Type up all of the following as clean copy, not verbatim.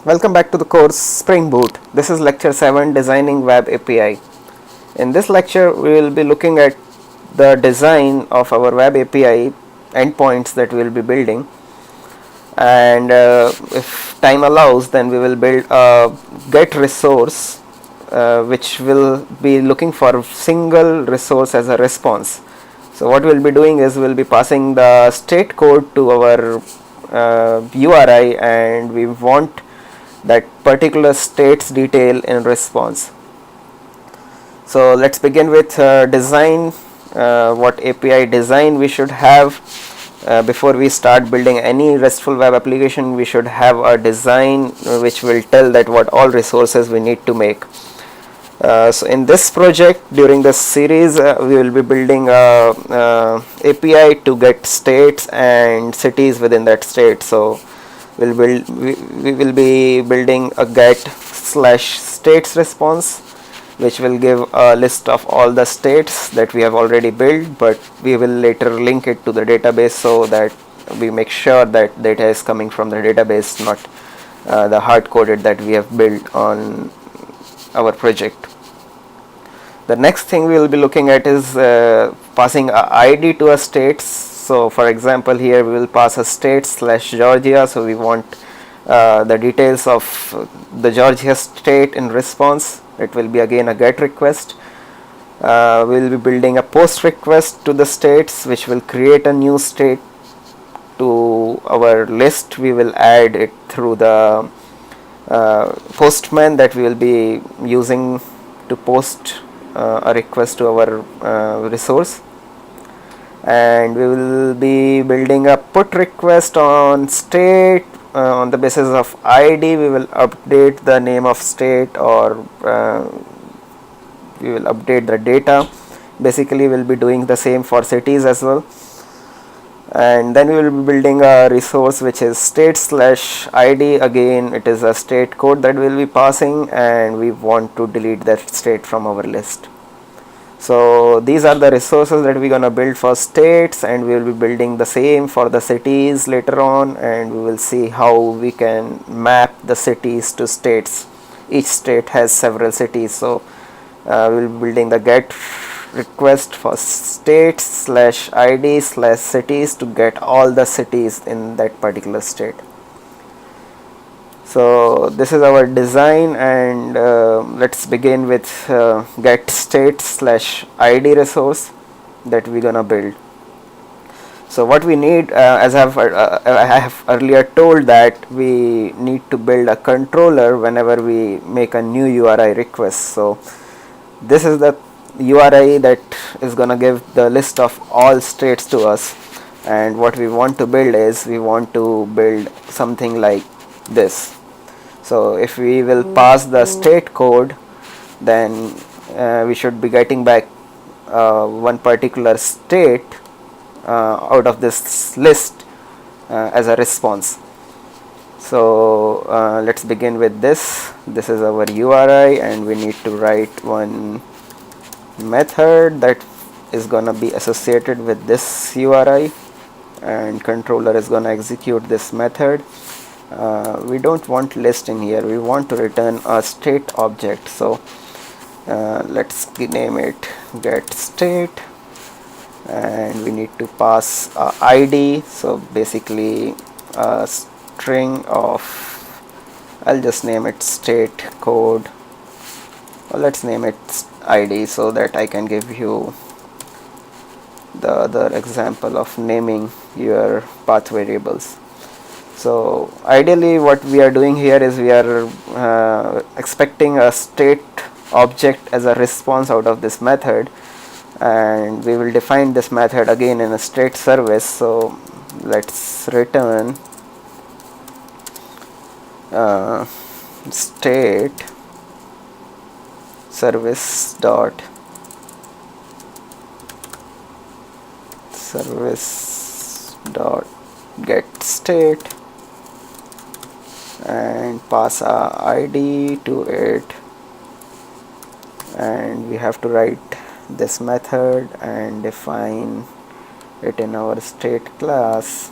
Welcome back to the course Spring Boot. This is lecture 7, Designing Web API. In this lecture we will be looking at the design of our web API endpoints that we will be building, and if time allows then we will build a get resource which will be looking for single resource as a response. So what we will be doing is we will be passing the state code to our URI, and we want that particular state's detail in response. So let's begin with design. What API design we should have before we start building any RESTful web application. We should have a design which will tell that what all resources we need to make. So in this project, during this series, we will be building a API to get states and cities within that state. So we will be building a get/states response, which will give a list of all the states that we have already built, but we will later link it to the database so that we make sure that data is coming from the database, not the hard coded that we have built on our project. The next thing we will be looking at is passing a ID to a state. So for example, here we will pass a state/Georgia. So we want the details of the Georgia state in response. It will be again a get request. We will be building a post request to the states, which will create a new state to our list. We will add it through the postman that we will be using to post a request to our resource. And we will be building a put request on state. On the basis of ID, we will update the name of state, or we will update the data. Basically, we'll be doing the same for cities as well. And then we will be building a resource which is state/ID. Again, it is a state code that we will be passing, and we want to delete that state from our list. So these are the resources that we're gonna build for states, and we will be building the same for the cities later on, and we will see how we can map the cities to states. Each state has several cities, so we'll be building the get request for states/ID/cities to get all the cities in that particular state. So this is our design, and let's begin with get state/ID resource that we're gonna build. So what we need, as I have earlier told, that we need to build a controller whenever we make a new URI request. So this is the URI that is gonna give the list of all states to us, and what we want to build is we want to build something like this. So if we will pass the state code, then we should be getting back one particular state out of this list as a response. So let's begin with this. This is our URI, and we need to write one method that is gonna be associated with this URI, and controller is gonna execute this method. We don't want list in here, we want to return a state object. So let's name it get state, and we need to pass a ID. So basically a string of, I'll just name it state code, or let's name it ID so that I can give you the other example of naming your path variables. So ideally what we are doing here is we are expecting a state object as a response out of this method, and we will define this method again in a state service. So let's return state service dot get state, and pass a ID to it, and we have to write this method and define it in our state class.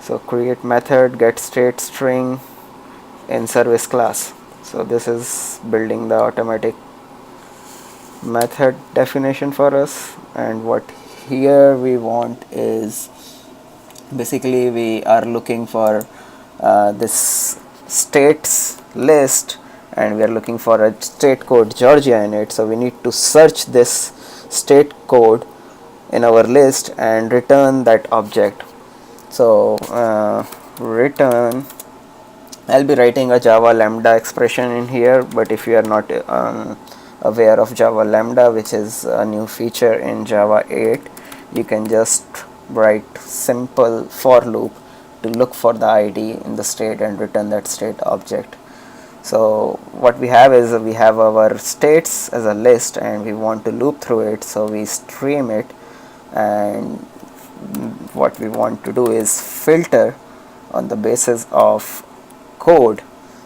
So So create method get state string in service class. So this is building the automatic method definition for us, and what here we want is basically we are looking for this states list, and we are looking for a state code Georgia in it. So we need to search this state code in our list and return that object. So return, I'll be writing a Java lambda expression in here, but if you are not aware of Java lambda, which is a new feature in Java 8, you can just write simple for loop to look for the ID in the state and return that state object. So what we have is we have our states as a list and we want to loop through it, so we stream it, and what we want to do is filter on the basis of code.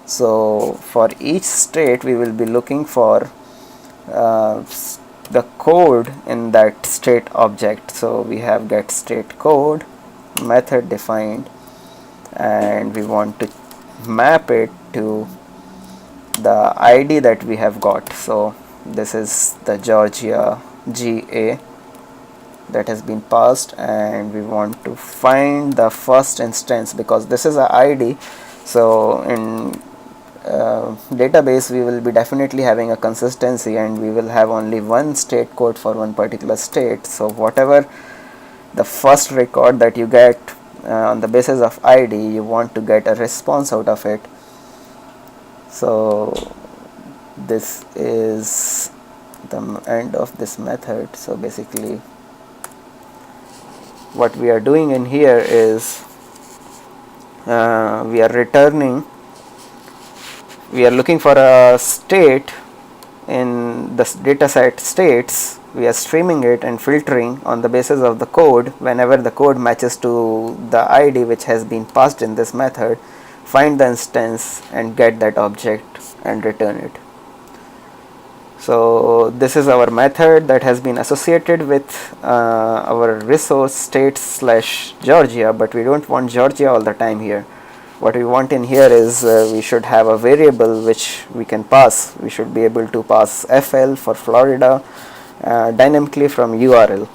So for each state we will be looking for the code in that state object. So we have get state code method defined, and we want to map it to the ID that we have got. So this is the Georgia GA that has been passed, and we want to find the first instance because this is a ID. So in database we will be definitely having a consistency, and we will have only one state code for one particular state. So whatever the first record that you get on the basis of ID, you want to get a response out of it. So this is the end of this method. So basically what we are doing in here is we are looking for a state in the dataset states. We are streaming it and filtering on the basis of the code. Whenever the code matches to the ID which has been passed in this method, find the instance and get that object and return it. So this is our method that has been associated with our resource states / Georgia, but we don't want Georgia all the time here. What we want in here is we should have a variable which we can pass. We should be able to pass FL for Florida dynamically from URL.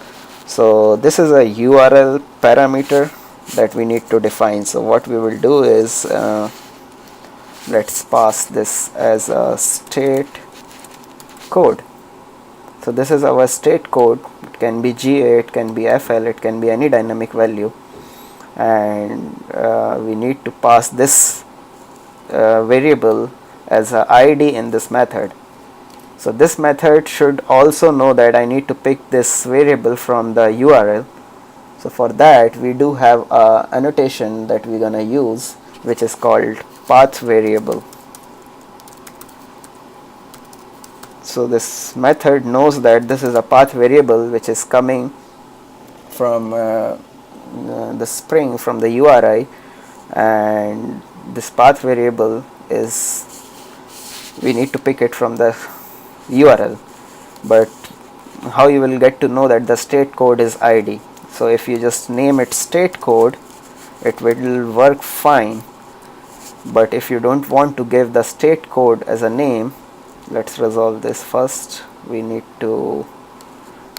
So this is a URL parameter that we need to define. So what we will do is let's pass this as a state code. So this is our state code. It can be GA, it can be FL, it can be any dynamic value, and we need to pass this variable as a ID in this method. So this method should also know that I need to pick this variable from the URL. So for that we do have a annotation that we're gonna use, which is called path variable. So this method knows that this is a path variable which is coming from the Spring, from the URI, and this path variable is, we need to pick it from the URL. But how you will get to know that the state code is ID? So if you just name it state code, it will work fine. But if you don't want to give the state code as a name, let's resolve this first. We need to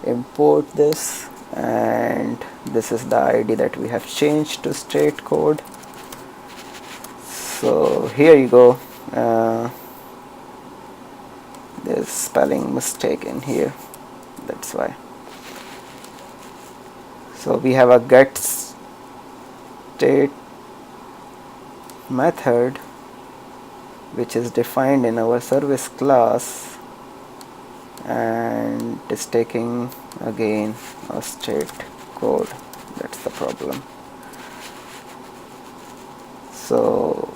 import this, and this is the ID that we have changed to state code. So here you go. There's spelling mistake in here, that's why. So we have a get state method which is defined in our service class, and is taking again a state code. That's the problem. So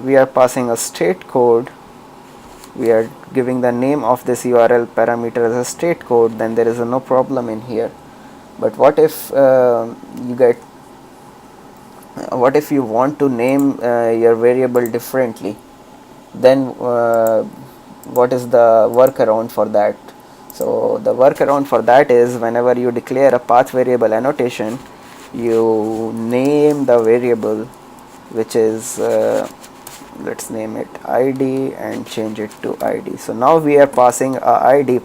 we are passing a state code, we are giving the name of this URL parameter as a state code, then there is no problem in here. But what if what if you want to name your variable differently? Then what is the workaround for that? So the workaround for that is, whenever you declare a path variable annotation, you name the variable, which is let's name it id and change it to id. So now we are passing a id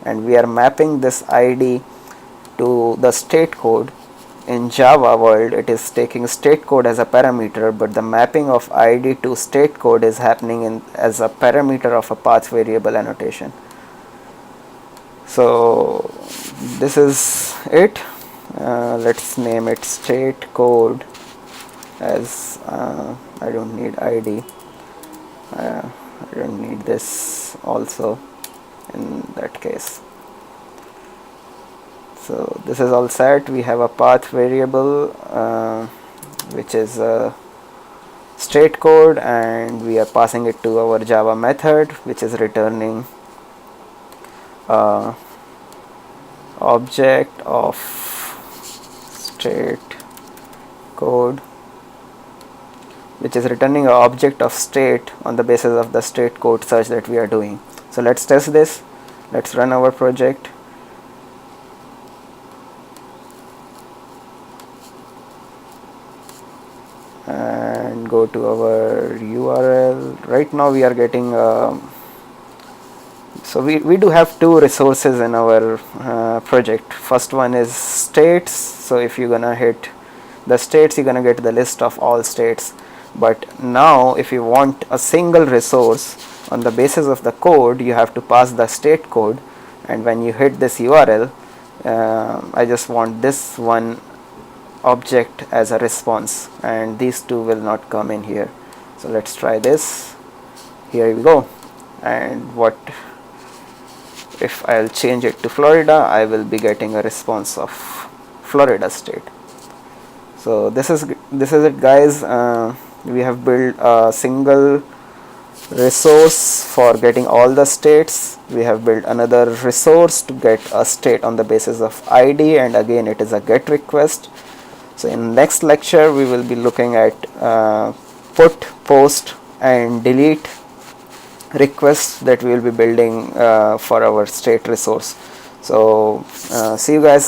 and we are mapping this id to the state code. In Java world, it is taking state code as a parameter, but the mapping of id to state code is happening as a parameter of a path variable annotation. So this is it. Let's name it state code as I don't need id. I don't need this also in that case. So this is all set. We have a path variable which is a state code, and we are passing it to our Java method, which is returning object of state code, which is returning an object of state on the basis of the state code search that we are doing. So let's test this. Let's run our project. And go to our URL. Right now we are getting so we do have two resources in our project. First one is states. So if you're gonna hit the states, you're gonna get the list of all states. But now if you want a single resource on the basis of the code, you have to pass the state code, and when you hit this URL, I just want this one object as a response, and these two will not come in here. So let's try this. Here we go. And what if I'll change it to Florida? I will be getting a response of Florida state. So this is it, guys. We have built a single resource for getting all the states. We have built another resource to get a state on the basis of id, and again it is a get request. So in next lecture we will be looking at put, post and delete requests that we will be building for our state resource. So see you guys.